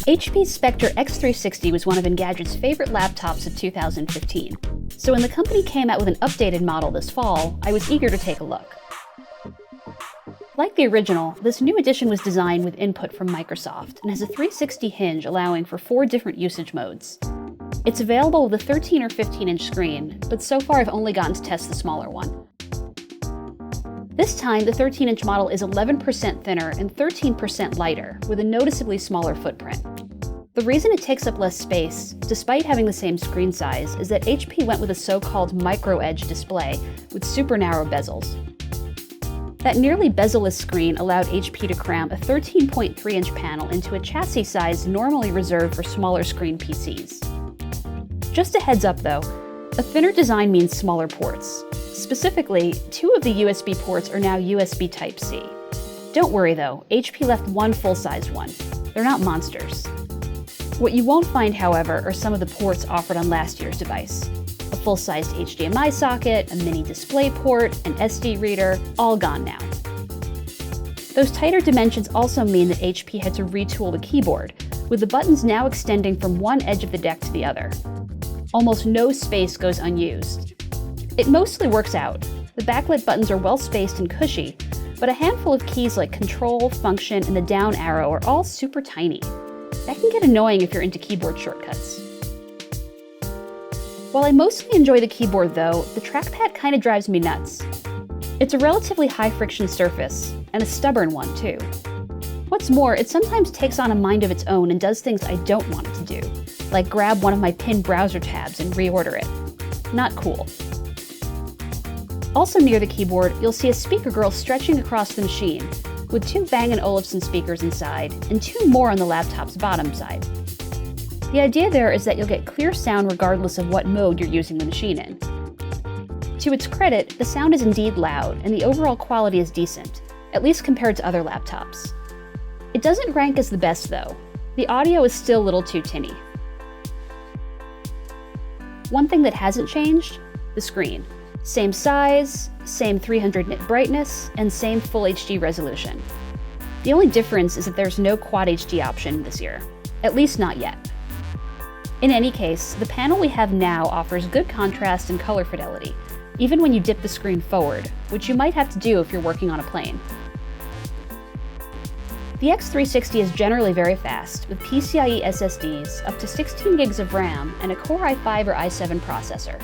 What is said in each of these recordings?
HP's Spectre x360 was one of Engadget's favorite laptops of 2015, so when the company came out with an updated model this fall, I was eager to take a look. Like the original, this new edition was designed with input from Microsoft and has a 360 hinge allowing for 4 different usage modes. It's available with a 13 or 15-inch screen, but so far I've only gotten to test the smaller one. This time, the 13-inch model is 11% thinner and 13% lighter, with a noticeably smaller footprint. The reason it takes up less space, despite having the same screen size, is that HP went with a so-called micro-edge display with super narrow bezels. That nearly bezel-less screen allowed HP to cram a 13.3-inch panel into a chassis size normally reserved for smaller screen PCs. Just a heads up though, a thinner design means smaller ports. Specifically, 2 of the USB ports are now USB Type-C. Don't worry though, HP left one full-sized one. They're not monsters. What you won't find, however, are some of the ports offered on last year's device. A full-sized HDMI socket, a mini display port, an SD reader, all gone now. Those tighter dimensions also mean that HP had to retool the keyboard, with the buttons now extending from one edge of the deck to the other. Almost no space goes unused. It mostly works out. The backlit buttons are well spaced and cushy, but a handful of keys like Control, Function, and the down arrow are all super tiny. That can get annoying if you're into keyboard shortcuts. While I mostly enjoy the keyboard though, the trackpad kinda drives me nuts. It's a relatively high-friction surface, and a stubborn one too. What's more, it sometimes takes on a mind of its own and does things I don't want it to do, like grab one of my pinned browser tabs and reorder it. Not cool. Also near the keyboard, you'll see a speaker grill stretching across the machine, with 2 Bang & Olufsen speakers inside, and 2 more on the laptop's bottom side. The idea there is that you'll get clear sound regardless of what mode you're using the machine in. To its credit, the sound is indeed loud, and the overall quality is decent, at least compared to other laptops. It doesn't rank as the best though. The audio is still a little too tinny. One thing that hasn't changed? The screen. Same size, same 300 nit brightness, and same full HD resolution. The only difference is that there's no Quad HD option this year, at least not yet. In any case, the panel we have now offers good contrast and color fidelity, even when you dip the screen forward, which you might have to do if you're working on a plane. The x360 is generally very fast, with PCIe SSDs, up to 16 gigs of RAM, and a Core i5 or i7 processor.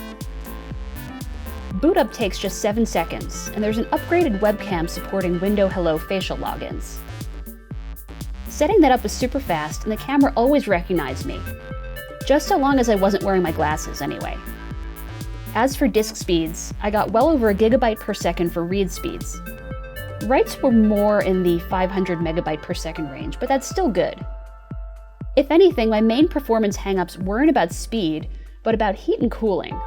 Boot up takes just 7 seconds, and there's an upgraded webcam supporting Window Hello facial logins. Setting that up was super fast, and the camera always recognized me. Just so long as I wasn't wearing my glasses, anyway. As for disk speeds, I got well over a gigabyte per second for read speeds. Writes were more in the 500 megabyte per second range, but that's still good. If anything, my main performance hangups weren't about speed, but about heat and cooling.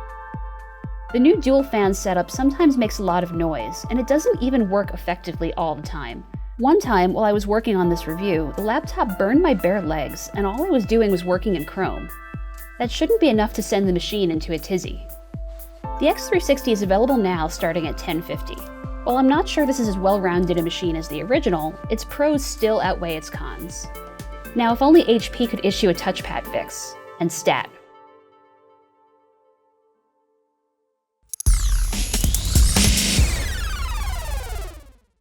The new dual fan setup sometimes makes a lot of noise, and it doesn't even work effectively all the time. One time, while I was working on this review, the laptop burned my bare legs, and all I was doing was working in Chrome. That shouldn't be enough to send the machine into a tizzy. The x360 is available now starting at $1050. While I'm not sure this is as well-rounded a machine as the original, its pros still outweigh its cons. Now, if only HP could issue a touchpad fix, and stat.